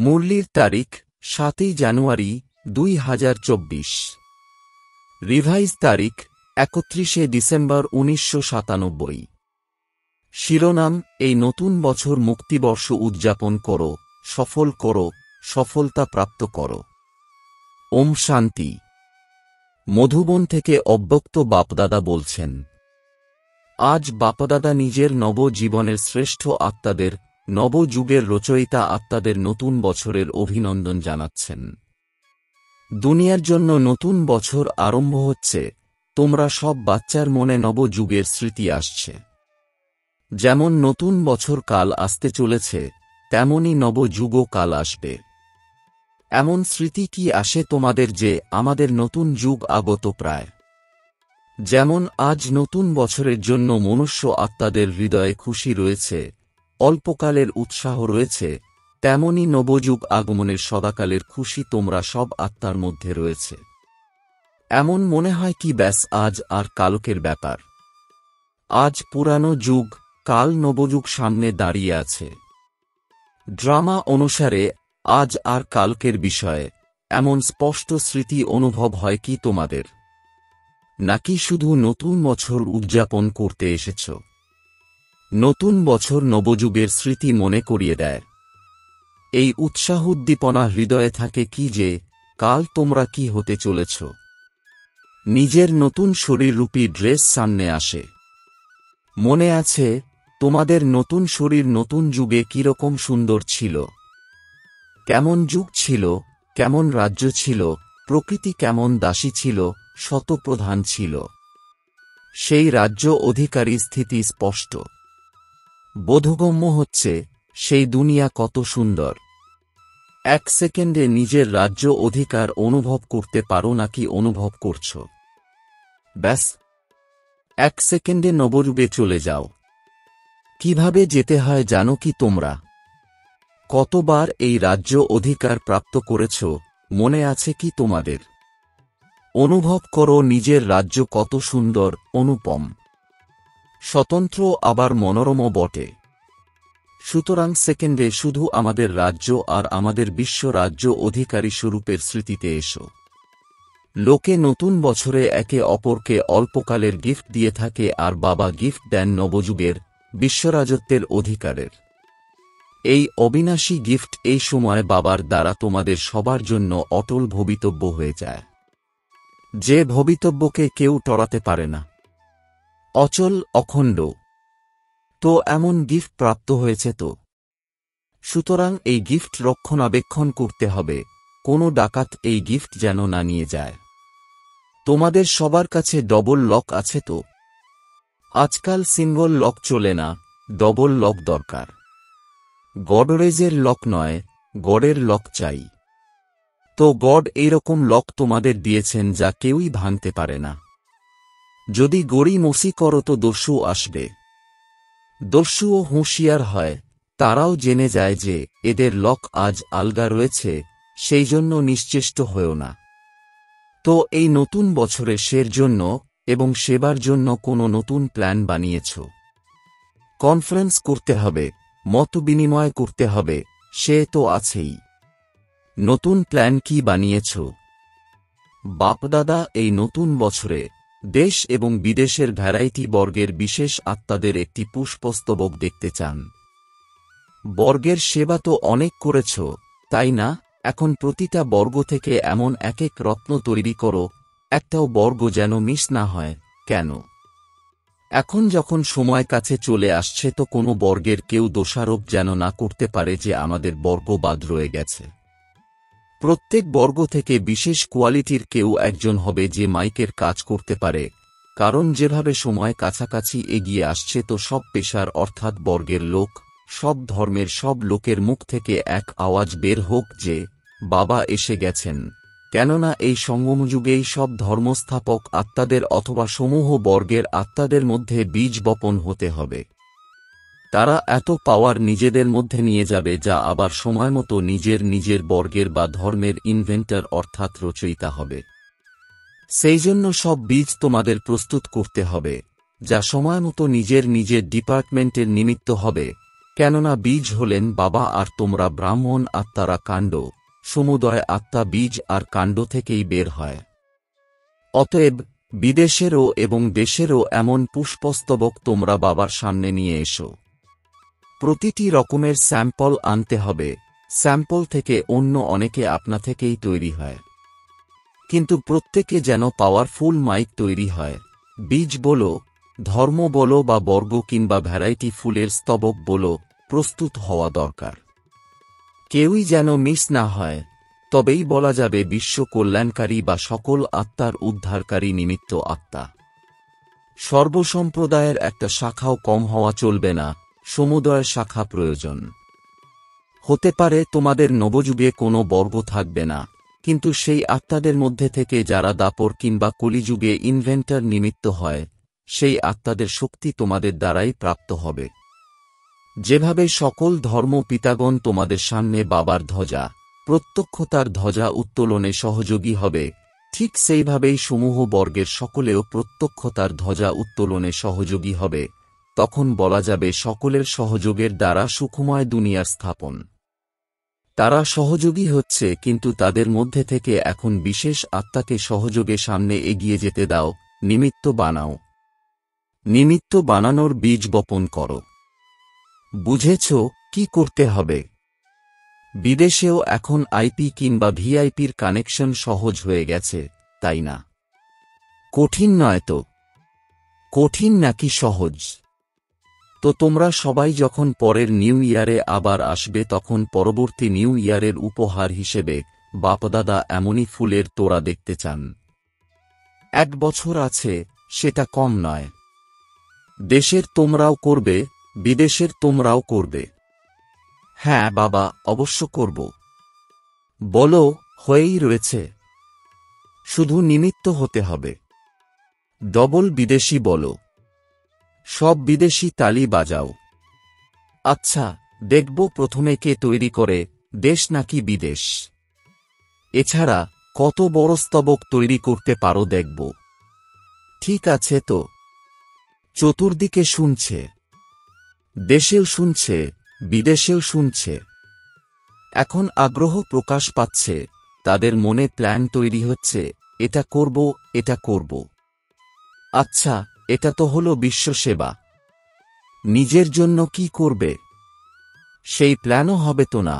মুরলির তারিখ 7 জানুয়ারি 2024। রিভাইজ তারিখ 31 ডিসেম্বর 1997। শিরোনাম: এই নতুন বছর মুক্তিবর্ষ উদযাপন করো, সফল করো, সফলতা প্রাপ্ত করো। ওম শান্তি। মধুবন থেকে অব্যক্ত বাপদাদা বলছেন, আজ বাপদাদা নিজের নব জীবনের শ্রেষ্ঠ আত্মাদের, নব যুগের রচয়িতা আত্মাদের নতুন বছরের অভিনন্দন জানাচ্ছেন। দুনিয়ার জন্য নতুন বছর আরম্ভ হচ্ছে। তোমরা সব বাচ্চার মনে নব যুগের স্মৃতি আসছে। যেমন নতুন বছর কাল আসতে চলেছে, তেমনি নব যুগও কাল আসবে। এমন স্মৃতি কি আসে তোমাদের যে আমাদের নতুন যুগ আগত প্রায়? যেমন আজ নতুন বছরের জন্য মনুষ্য আত্মাদের হৃদয়ে খুশি রয়েছে, অল্পকালের উৎসাহ রয়েছে, তেমনি নবযুগ আগমনের সদাকালের খুশি তোমরা সব আত্মার মধ্যে রয়েছে। এমন মনে হয় কি ব্যাস আজ আর কালকের ব্যাপার। আজ পুরানো যুগ, কাল নবযুগ সামনে দাঁড়িয়ে আছে। ড্রামা অনুসারে আজ আর কালকের বিষয়ে এমন স্পষ্ট স্মৃতি অনুভব হয় কি তোমাদের? নাকি শুধু নতুন বছর উদযাপন করতে এসেছ? নতুন বছর নবযুগের স্মৃতি মনে করিয়ে দেয়। এই উৎসাহ উদ্দীপনা হৃদয়ে থাকে কি যে কাল তোমরা কি হতে চলেছ। নিজের নতুন শরীররূপী ড্রেস সামনে আসে। মনে আছে তোমাদের নতুন শরীর নতুন যুগে কিরকম সুন্দর ছিল? কেমন যুগ ছিল, কেমন রাজ্য ছিল, প্রকৃতি কেমন দাসী ছিল, শতপ্রধান ছিল। সেই রাজ্য অধিকারী স্থিতি স্পষ্ট বোধগম্য হচ্ছে। সেই দুনিয়া কত সুন্দর। এক সেকেন্ডে নিজের রাজ্য অধিকার অনুভব করতে পারো নাকি অনুভব করছ? ব্যাস এক সেকেন্ডে নবযুগে চলে যাও। কিভাবে যেতে হয় জানো কি তোমরা? কতবার এই রাজ্য অধিকার প্রাপ্ত করেছ মনে আছে কি তোমাদের? অনুভব করো নিজের রাজ্য কত সুন্দর, অনুপম, স্বতন্ত্র, আবার মনোরম বটে। সুতরাং সেকেন্ডে শুধু আমাদের রাজ্য আর আমাদের বিশ্ব রাজ্য অধিকারী স্বরূপের স্মৃতিতে এসো। লোকে নতুন বছরে একে অপরকে অল্পকালের গিফট দিয়ে থাকে, আর বাবা গিফট দেন নবযুগের বিশ্বরাজত্বের অধিকারের। এই অবিনাশী গিফট এই সময় বাবার দ্বারা তোমাদের সবার জন্য অটল ভবিতব্য হয়ে যায়, যে ভবিতব্যকে কেউ টড়াতে পারে না, অচল, অখণ্ড। তো এমন গিফট প্রাপ্ত হয়েছে তো, সুতরাং এই গিফট রক্ষণাবেক্ষণ করতে হবে। কোনো ডাকাত এই গিফট যেন না নিয়ে যায়। তোমাদের সবার কাছে ডবল লক আছে তো? আজকাল সিঙ্গল লক চলে না, ডবল লক দরকার। গডরেজের লক নয়, গডের লক চাই। তো গড এইরকম লক তোমাদের দিয়েছেন যা কেউই ভাঙতে পারে না। যদি গড়ি মসি করো তো দস্যু আসবে। দস্যুও হুঁশিয়ার হয়, তারাও জেনে যায় যে এদের লক আজ আলগা রয়েছে, সেই জন্য নিশ্চেষ্ট হয়েও না। তো এই নতুন বছরে সের জন্য এবং সেবার জন্য কোনো নতুন প্ল্যান বানিয়েছ? কনফারেন্স করতে হবে, মত বিনিময় করতে হবে, সে তো আছেই। নতুন প্ল্যান কি বানিয়েছ? বাপদাদা এই নতুন বছরে দেশ এবং বিদেশের ভ্যারাইটি বর্গের বিশেষ আত্মাদের একটি পুষ্পস্তবক দেখতে চান। বর্গের সেবা তো অনেক করেছ, তাই না? এখন প্রতিটা বর্গ থেকে এমন এক এক রত্ন তৈরি করো, একটাও বর্গ যেন মিস না হয়। কেন? এখন যখন সময় কাছে চলে আসছে তো কোনো বর্গের কেউ দোষারোপ যেন না করতে পারে যে আমাদের বর্গ বাদ রয়ে গেছে। প্রত্যেক বর্গ থেকে বিশেষ কোয়ালিটির কেউ একজন হবে যে মাইকের কাজ করতে পারে, কারণ যেভাবে সময় কাছাকাছি এগিয়ে আসছে তো সব পেশার অর্থাৎ বর্গের লোক, সব ধর্মের সব লোকের মুখ থেকে এক আওয়াজ বের হোক যে বাবা এসে গেছেন। কেননা এই সঙ্গমযুগেই সব ধর্মস্থাপক আত্মাদের অথবা সমূহ বর্গের আত্মাদের মধ্যে বীজ বপন হতে হবে। তারা এত পাওয়ার নিজেদের মধ্যে নিয়ে যাবে যা আবার সময়মতো নিজের বর্গের বা ধর্মের ইনভেন্টর অর্থাৎ রচয়িতা হবে। সেই জন্য সব বীজ তোমাদের প্রস্তুত করতে হবে, যা সময়মতো নিজের ডিপার্টমেন্টের নিমিত্ত হবে, কেননা বীজ হলেন বাবা আর তোমরা ব্রাহ্মণ আত্মারা কাণ্ড, সমুদয় আত্মা বীজ আর কাণ্ড থেকেই বের হয়। অতএব বিদেশেরও এবং দেশেরও এমন পুষ্পস্তবক তোমরা বাবার সামনে নিয়ে এসো। প্রতিটি রকমের স্যাম্পল আনতে হবে, স্যাম্পল থেকে অন্য অনেকে আপনা থেকেই তৈরি হয়। কিন্তু প্রত্যেকে যেন পাওয়ারফুল মাইক তৈরি হয়। বীজ বলো, ধর্ম বলো বা বর্গ কিংবা ভ্যারাইটি ফুলের স্তবক বলো, প্রস্তুত হওয়া দরকার। কেউই যেন মিস না হয়, তবেই বলা যাবে বিশ্ব কল্যাণকারী বা সকল আত্মার উদ্ধারকারী নিমিত্ত আত্মা। সর্বসম্প্রদায়ের একটা শাখাও কম হওয়া চলবে না, সমুদয় শাখা প্রয়োজন। হতে পারে তোমাদের নবযুগে কোনো বর্গ থাকবে না, কিন্তু সেই আত্মাদের মধ্যে থেকে যারা দাপর কিংবা কলিযুগে ইনভেন্টর নিমিত্ত হয়, সেই আত্মাদের শক্তি তোমাদের দ্বারাই প্রাপ্ত হবে। যেভাবে সকল ধর্ম পিতাগণ তোমাদের সামনে বাবার ধ্বজা, প্রত্যক্ষতার ধ্বজা উত্তোলনে সহযোগী হবে, ঠিক সেইভাবেই সমূহ বর্গের সকলেও প্রত্যক্ষতার ধ্বজা উত্তোলনে সহযোগী হবে। তখন বলা যাবে সকলের সহযোগের দ্বারা সুখময় দুনিয়ার স্থাপন। তারা সহযোগী হচ্ছে, কিন্তু তাদের মধ্যে থেকে এখন বিশেষ আত্মাকে সহযোগে সামনে এগিয়ে যেতে দাও, নিমিত্ত বানাও। নিমিত্ত বানানোর বীজ বপন করো। বুঝেছ কি করতে হবে? বিদেশেও এখন আইপি কিংবা ভিআইপির কানেকশন সহজ হয়ে গেছে, তাই না? কঠিন নয় তো? কঠিন নাকি সহজ? তো তোমরা সবাই যখন পরের নিউ ইয়ারে আবার আসবে, তখন পরবর্তী নিউ ইয়ারের উপহার হিসেবে বাপদাদা এমনই ফুলের তোড়া দেখতে চান। 1 বছর আছে, সেটা কম নয়। দেশের তোমরাও করবে, বিদেশের তোমরাও করবে। হ্যাঁ বাবা, অবশ্য করব। বলো, হয়েই রয়েছে। শুধু নিমিত্ত হতে হবে। ডবল বিদেশি বলো। সব বিদেশি তালি বাজাও। আচ্ছা, দেখব প্রথমে কে তৈরি করে, দেশ নাকি বিদেশ। এছাড়া কত বড় স্তবক তৈরি করতে পারো দেখব। ঠিক আছে তো? চতুর্দিকে শুনছে, দেশেও শুনছে, বিদেশেও শুনছে। এখন আগ্রহ প্রকাশ পাচ্ছে, তাদের মনে প্ল্যান তৈরি হচ্ছে, এটা করব, এটা করব। আচ্ছা, এটা তো হলো বিশ্বসেবা। নিজের জন্য কি করবে? সেই প্ল্যানও হবে তো না।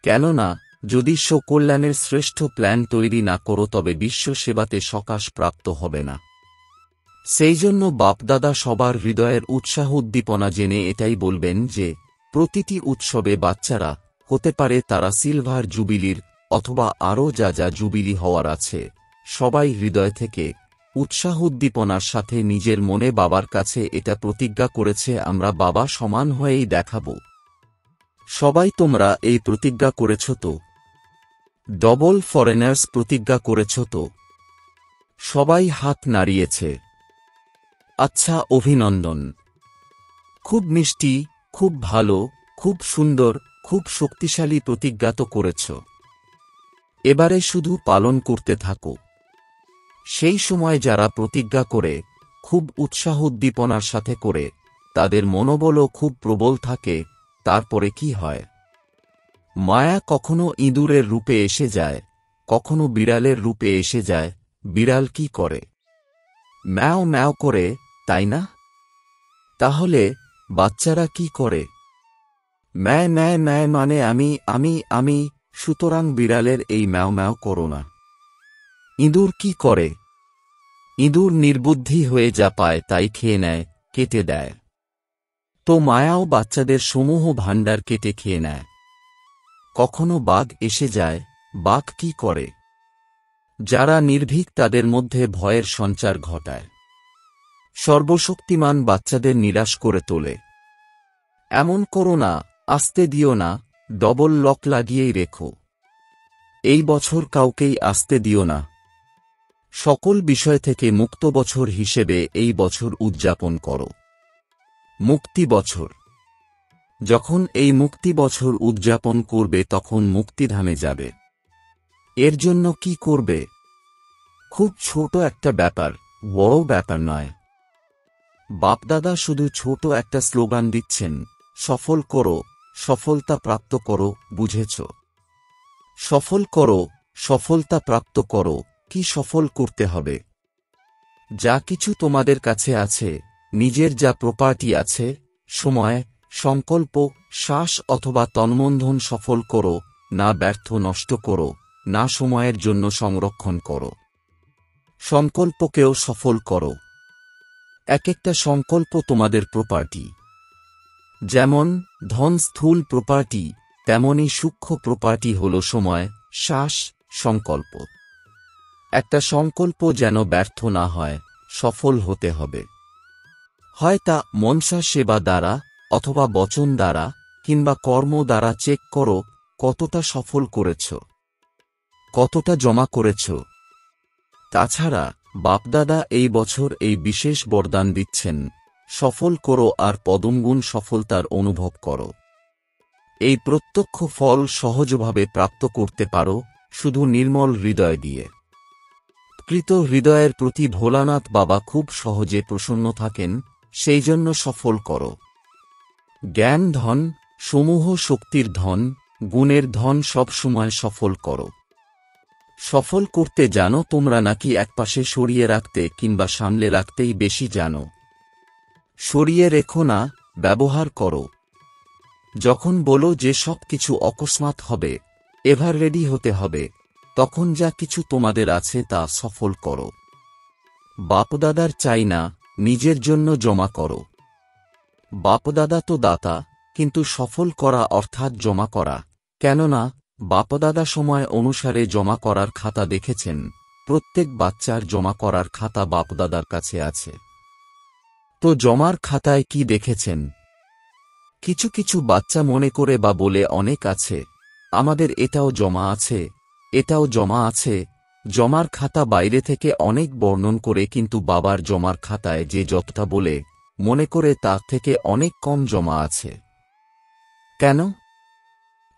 কেননা যদি কল্যাণের শ্রেষ্ঠ প্ল্যান তৈরি না করো, তবে বিশ্ব সেবাতে সকাশ প্রাপ্ত হবে না। সেই জন্য বাপদাদা সবার হৃদয়ের উৎসাহ উদ্দীপনা জেনে এটাই বলবেন যে প্রতিটি উৎসবে বাচ্চারা, হতে পারে তারা সিলভার জুবিলির অথবা আরও যা যা জুবিলি হওয়ার আছে, সবাই হৃদয় থেকে উৎসাহ উদ্দীপনার সাথে নিজের মনে বাবার কাছে এটা প্রতিজ্ঞা করেছে, আমরা বাবা সমান হয়েই দেখাব। সবাই তোমরা এই প্রতিজ্ঞা করেছ তো? ডবল ফরেনার্স প্রতিজ্ঞা করেছ তো? সবাই হাত নাড়িয়েছে। আচ্ছা, অভিনন্দন। খুব মিষ্টি, খুব ভালো, খুব সুন্দর, খুব শক্তিশালী প্রতিজ্ঞা তো করেছ। এবারে শুধু পালন করতে থাকো। সেই সময় যারা প্রতিজ্ঞা করে, খুব উৎসাহ উদ্দীপনার সাথে করে, তাদের মনোবলও খুব প্রবল থাকে। তারপরে কি হয়? মায়া কখনো ইঁদুরের রূপে এসে যায়, কখনো বিড়ালের রূপে এসে যায়। বিড়াল কি করে? ম্যাও ম্যাও করে, তাই না? তাহলে বাচ্চারা কি করে? ম্যায় ম্যায় ম্যায় মানে আমি আমি আমি। সুতরাং বিড়ালের এই ম্যাও ম্যাও করো না। ইঁদুর কি করে? ইঁদুর নির্বুদ্ধি হয়ে যা পায় তাই খেয়ে নেয়, কেটে দেয়। তো মায়াও বাচ্চাদের সমূহ ভাণ্ডার কেটে খেয়ে নেয়। কখনো বাঘ এসে যায়, বাঘ কি করে? যারা নির্ভীক তাদের মধ্যে ভয়ের সঞ্চার ঘটায়। সর্বশক্তিমান বাচ্চাদের নিরাশ করে তোলে। এমন করো না, আসতে দিও না, ডবল লক লাগিয়েই রেখো। এই বছর কাউকেই আসতে দিও না। সকল বিষয় থেকে মুক্ত বছর হিসেবে এই বছর উদযাপন করো। মুক্তি বছর। যখন এই মুক্তি বছর উদযাপন করবে, তখন মুক্তিধামে যাবে। এর জন্য কি করবে? খুব ছোট একটা ব্যাপার, বড় ব্যাপার নয়। বাপদাদা শুধু ছোট একটা স্লোগান দিচ্ছেন, সফল করো, সফলতা প্রাপ্ত করো, বুঝেছ? সফল করো, সফলতা প্রাপ্ত করো। কি সফল করতে হবে? যা কিছু তোমাদের কাছে আছে, নিজের যা প্রপার্টি আছে, সময়, সংকল্প, শ্বাস অথবা তন্মন্ধন সফল করো, না ব্যর্থ নষ্ট করো, না সময়ের জন্য সংরক্ষণ করো। সংকল্পকেও সফল করো। এক একটা সংকল্প তোমাদের প্রপার্টি। যেমন ধন স্থূল প্রপার্টি, তেমনি সূক্ষ্ম প্রপার্টি হল সময়, শ্বাস, সংকল্প। একটা সংকল্প যেন ব্যর্থ না হয়, সফল হতে হবে। হয় তা মনসা সেবা দ্বারা, অথবা বচন দ্বারা, কিংবা কর্ম দ্বারা। চেক করো কতটা সফল করেছ, কতটা জমা করেছ। তাছাড়া বাপদাদা এই বছর এই বিশেষ বরদান দিচ্ছেন, সফল করো আর পদমগুণ সফলতার অনুভব করো। এই প্রত্যক্ষ ফল সহজভাবে প্রাপ্ত করতে পারো শুধু নির্মল হৃদয় দিয়ে। কৃত হৃদয়ের প্রতি ভোলানাথ বাবা খুব সহজে প্রসন্ন থাকেন, সেই জন্য সফল করো। জ্ঞান ধন, সমূহ শক্তির ধন, গুণের ধন সব সময় সফল করো। সফল করতে জানো তোমরা নাকি একপাশে সরিয়ে রাখতে কিংবা সামলে রাখতেই বেশি জানো? সরিয়ে রেখো না, ব্যবহার করো। যখন বলো যে সব কিছু অকস্মাৎ হবে, এভার রেডি হতে হবে, তখন যা কিছু তোমাদের আছে তা সফল করো। বাপদাদার চাই না, নিজের জন্য জমা করো। বাপদাদা তো দাতা, কিন্তু সফল করা অর্থাৎ জমা করা। কেননা বাপদাদা সময় অনুসারে জমা করার খাতা দেখেছেন, প্রত্যেক বাচ্চার জমা করার খাতা বাপদাদার কাছে আছে। তো জমার খাতায় কি দেখেছেন? কিছু কিছু বাচ্চা মনে করে বা বলে অনেক আছে, আমাদের এটাও জমা আছে, এটাও জমা আছে। জমার খাতা বাইরে থেকে অনেক বর্ণন করে, কিন্তু বাবার জমার খাতায় যে যতটা বলে, মনে করে তার থেকে অনেক কম জমা আছে। কেন?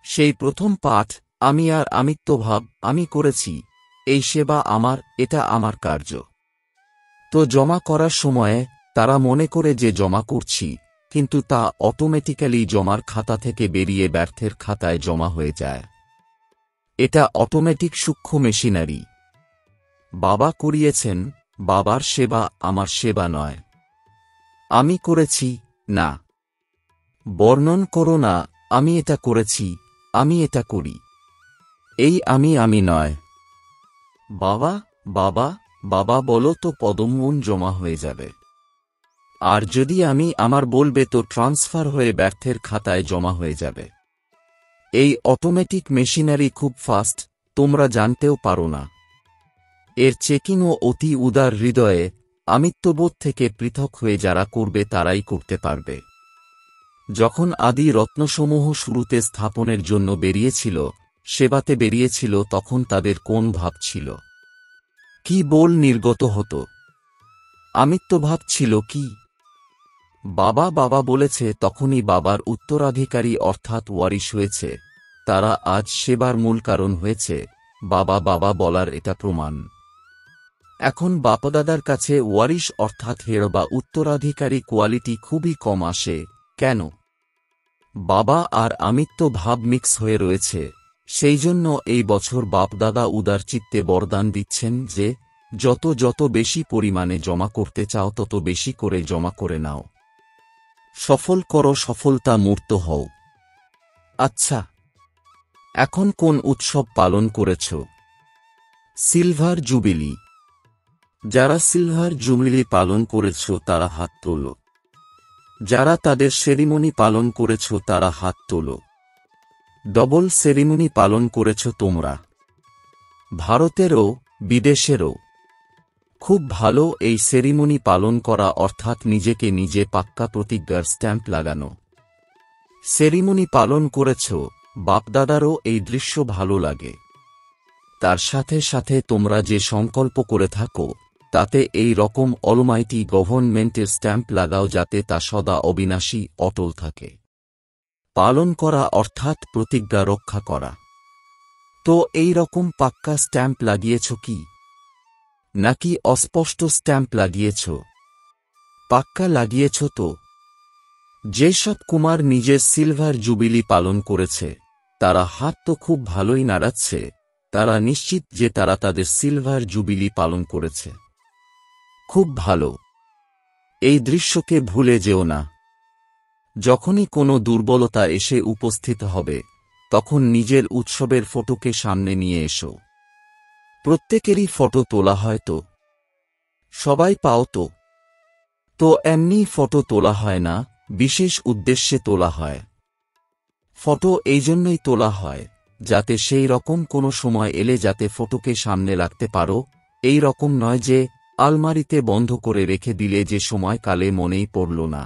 সেই প্রথম পাঠ, আমি আর আমিত্বভাব, আমি করেছি, এই সেবা আমার, এটা আমার কার্য। তো জমা করার সময়ে তারা মনে করে যে জমা করছি, কিন্তু তা অটোমেটিক্যালি জমার খাতা থেকে বেরিয়ে ব্যর্থের খাতায় জমা হয়ে যায়। এটা অটোমেটিক সূক্ষ্ম মেশিনারি। বাবা করিয়েছেন, বাবার সেবা আমার সেবা নয়। আমি করেছি, না। বর্ণন করো না, আমি এটা করেছি, আমি এটা করি। এই আমি নয়। বাবা বাবা বাবা বলো তো পদমগুণ জমা হয়ে যাবে। আর যদি আমি আমার বলবে তো ট্রান্সফার হয়ে ব্যর্থের খাতায় জমা হয়ে যাবে। এই অটোমেটিক মেশিনারি খুব ফাস্ট, তোমরা জানতেও পারো না। এর চেকিংও অতি উদার হৃদয়ে, আমিত্ববোধ থেকে পৃথক হয়ে যারা করবে তারাই করতে পারবে। যখন আদি রত্নসমূহ শুরুতে স্থাপনের জন্য বেরিয়েছিল, সেবাতে বেরিয়েছিল, তখন তাদের কোন ভাব ছিল? কি বল নির্গত হতো? আমিত্বভাব ছিল কি? বাবা বাবা বলেছে, তখনই বাবার উত্তরাধিকারী অর্থাৎ ওয়ারিশ হয়েছে, তারা আজ সেবার মূল কারণ হয়েছে। বাবা বাবা বলার এটা প্রমাণ। এখন বাপদাদার কাছে ওয়ারিশ অর্থাৎ হের বা উত্তরাধিকারী কোয়ালিটি খুবই কম আসে। কেন? বাবা আর আমিত্ব ভাব মিক্স হয়ে রয়েছে। সেই জন্য এই বছর বাপদাদা উদার চিত্তে বরদান দিচ্ছেন যে যত যত বেশি পরিমাণে জমা করতে চাও তত বেশি করে জমা করে নাও। সফল করো, সফলতা মূর্ত হও। আচ্ছা, এখন কোন উৎসব পালন করেছ? Silver jubilee. যারা সিলভার জুবিলি পালন করেছ তারা হাত তোলো। যারা তাদের সেরিমনি পালন করেছ তারা হাত তোলো। ডবল সেরিমনি পালন করেছ তোমরা, ভারতেরও বিদেশেরও। খুব ভালো। এই সেরিমনি পালন করা অর্থাৎ নিজেকে নিজে পাক্কা প্রতিজ্ঞার স্ট্যাম্প লাগানো। সেরিমনি পালন করেছ, বাপদাদারও এই দৃশ্য ভালো লাগে। তার সাথে সাথে তোমরা যে সংকল্প করে থাকো তাতে এই রকম অলমাইটি গভর্নমেন্টের স্ট্যাম্প লাগাও, যাতে তা সদা অবিনাশী অটল থাকে। পালন করা অর্থাৎ প্রতিজ্ঞা রক্ষা করা। তো এই রকম পাক্কা স্ট্যাম্প লাগিয়েছ কি, নাকি অস্পষ্ট স্ট্যাম্প লাগিয়েছ? পাক্কা লাগিয়েছ তো? যেসব কুমার নিজের সিলভার জুবিলি পালন করেছে তারা হাত তো খুব ভালোই নাড়াচ্ছে, তারা নিশ্চিত যে তারা তাদের সিলভার জুবিলি পালন করেছে। খুব ভালো। এই দৃশ্যকে ভুলে যেও না। যখনই কোনো দুর্বলতা এসে উপস্থিত হবে তখন নিজের উৎসবের ফটোকে সামনে নিয়ে এসো। প্রত্যেকেরই ফটো তোলা হয় তো? সবাই পাও তো? তো এমনি ফটো তোলা হয় না, বিশেষ উদ্দেশ্যে তোলা হয়। ফটো এই জন্যই তোলা হয় যাতে সেই রকম কোনো সময় এলে যাতে ফটোকে সামনে রাখতে পারো, এই রকম নয় যে আলমারিতে বন্ধ করে রেখে দিলে যে সময়কালে মনেই পড়ল না।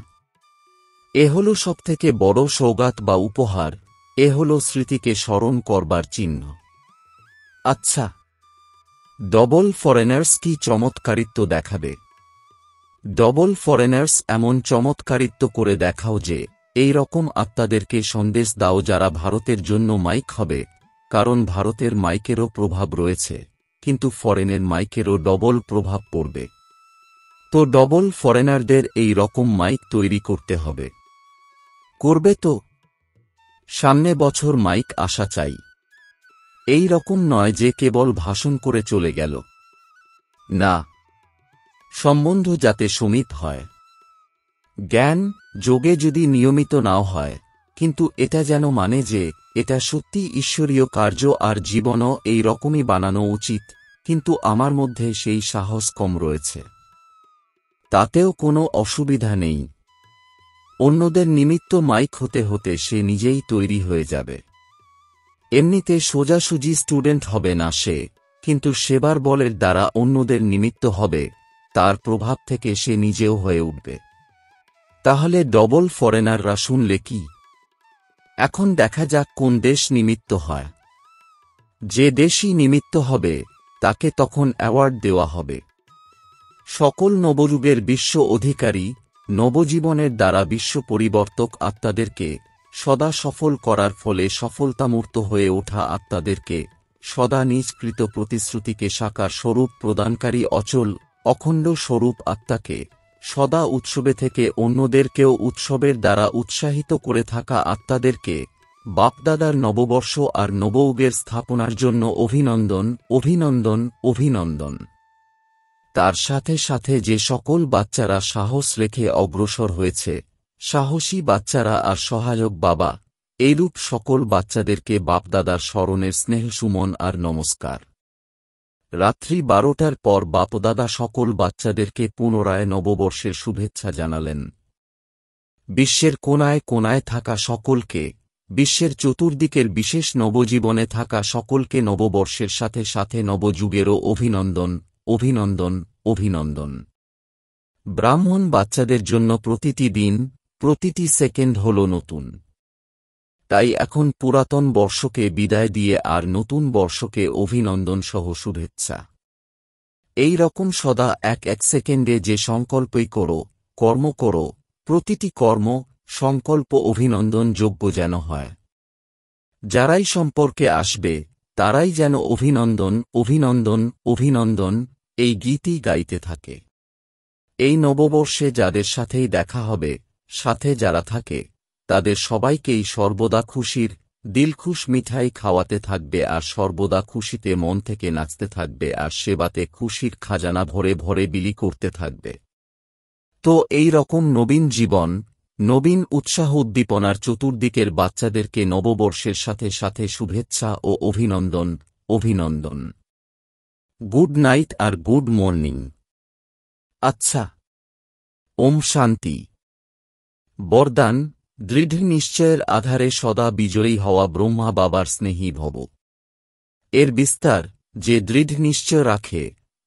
এ হল সবথেকে বড় সৌগাত বা উপহার, এ হল স্মৃতিকে স্মরণ করবার চিহ্ন। আচ্ছা, ডবল ফরেনার্স কি চমৎকারিত্ব দেখাবে? ডবল ফরেনার্স এমন চমৎকারিত্ব করে দেখাও যে এই রকম আত্মাদেরকে সন্দেশ দাও যারা ভারতের জন্য মাইক হবে, কারণ ভারতের মাইকেরও প্রভাব রয়েছে, কিন্তু ফরেনের মাইকেরও ডবল প্রভাব পড়বে। তো ডবল ফরেনারদের এই রকম মাইক তৈরি করতে হবে। করবে তো? সামনে বছর মাইক আসা চাই। এই রকম নয় যে কেবল ভাষণ করে চলে গেল। না, সম্বন্ধ যাতে সমিত হয়। জ্ঞান যোগে যদি নিয়মিত নাও হয়, কিন্তু এটা যেন মানে যে এটা সত্যি ঈশ্বরীয় কার্য আর জীবনও এই রকমই বানানো উচিত, কিন্তু আমার মধ্যে সেই সাহস কম রয়েছে। তাতেও কোনো অসুবিধা নেই। অন্যদের নিমিত্ত মাইক হতে হতে সে নিজেই তৈরি হয়ে যাবে। এমনিতে সোজাসুজি স্টুডেন্ট হবে না সে, কিন্তু সেবার বলের দ্বারা অন্যদের নিমিত্ত হবে, তার প্রভাব থেকে সে নিজেও হয়ে উঠবে। তাহলে ডবল ফরেনাররা শুনলে কি? এখন দেখা যাক কোন দেশ নিমিত্ত হয়। যে দেশই নিমিত্ত হবে তাকে তখন অ্যাওয়ার্ড দেওয়া হবে। সকল নবযুগের বিশ্ব অধিকারী, নবজীবনের দ্বারা বিশ্ব পরিবর্তক আত্মাদেরকে, সদা সফল করার ফলে সফলতামূর্ত হয়ে ওঠা আত্মাদেরকে, সদা নিজকৃত প্রতিশ্রুতিকে সাকার স্বরূপ প্রদানকারী অচল অখণ্ড স্বরূপ আত্মাকে, সদা উৎসবে থেকে অন্যদেরকেও উৎসবের দ্বারা উৎসাহিত করে থাকা আত্মাদেরকে, বাপদাদার নববর্ষ আর নবযুগের স্থাপনার জন্য অভিনন্দন, অভিনন্দন, অভিনন্দন। তার সাথে সাথে যে সকল বাচ্চারা সাহস রেখে অগ্রসর হয়েছে, সাহসী বাচ্চারা আর সহায়ক বাবা, এইরূপ সকল বাচ্চাদেরকে বাপদাদার স্মরণের স্নেহ সুমন আর নমস্কার। রাত্রি 12টার পর বাপদাদা সকল বাচ্চাদেরকে পুনরায় নববর্ষের শুভেচ্ছা জানালেন। বিশ্বের কোনায় কোনায় থাকা সকলকে, বিশ্বের চতুর্দিকের বিশেষ নবজীবনে থাকা সকলকে নববর্ষের সাথে সাথে নবযুগেরও অভিনন্দন, অভিনন্দন, অভিনন্দন। ব্রাহ্মণ বাচ্চাদের জন্য প্রতিটি দিন, প্রতিটি সেকেন্ড হল নতুন। তাই এখন পুরাতন বর্ষকে বিদায় দিয়ে আর নতুন বর্ষকে অভিনন্দন সহ শুভেচ্ছা। এই রকম সদা এক এক সেকেন্ডে যে সংকল্পই করো, কর্ম করো, প্রতিটি কর্ম, সংকল্প অভিনন্দন যোগ্য যেন হয়। যারাই সম্পর্কে আসবে তারাই যেন অভিনন্দন, অভিনন্দন, অভিনন্দন এই গীতই গাইতে থাকে। এই নববর্ষে যাদের সাথেই দেখা হবে, সাথে যারা থাকে, তাদের সবাইকেই সর্বদা খুশির দিলখুশ মিঠাই খাওয়াতে থাকবে আর সর্বদা খুশিতে মন থেকে নাচতে থাকবে আর সেবাতে খুশির খাজানা ভরে ভরে বিলি করতে থাকবে। তো এই রকম নবীন জীবন, নবীন উৎসাহ উদ্দীপনার চতুর্দিকের বাচ্চাদেরকে নববর্ষের সাথে সাথে শুভেচ্ছা ও অভিনন্দন, অভিনন্দন। গুড নাইট আর গুড মর্নিং। আচ্ছা, ওম শান্তি। বরদান, দৃঢ় নিশ্চয়ের আধারে সদা বিজয়ী হওয়া ব্রহ্মা বাবার স্নেহী ভব। এর বিস্তার, যে দৃঢ় নিশ্চয় রাখে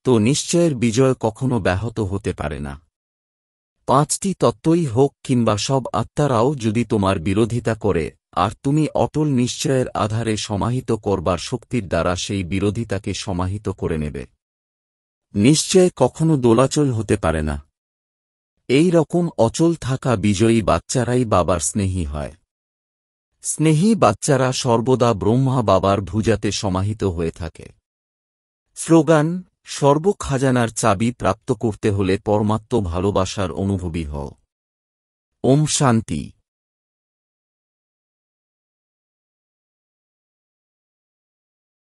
তো নিশ্চয়ের বিজয় কখনো ব্যাহত হতে পারে না। 5টি তত্ত্বই হোক কিংবা সব আত্মারাও যদি তোমার বিরোধিতা করে আর তুমি অটল নিশ্চয়ের আধারে সমাহিত করবার শক্তির দ্বারা সেই বিরোধিতাকে সমাহিত করে নেবে। নিশ্চয় কখনো দোলাচল হতে পারে না। এই রকম অচল থাকা বিজয়ী বাচ্চারাই বাবার স্নেহী হয়। স্নেহী বাচ্চারা সর্বদা ব্রহ্মা বাবার ভুজাতে সমাহিত হয়ে থাকে। স্লোগান, সর্বখাজানার চাবি প্রাপ্ত করতে হলে পরমাত্ম ভালোবাসার অনুভবী হও। ওম শান্তি।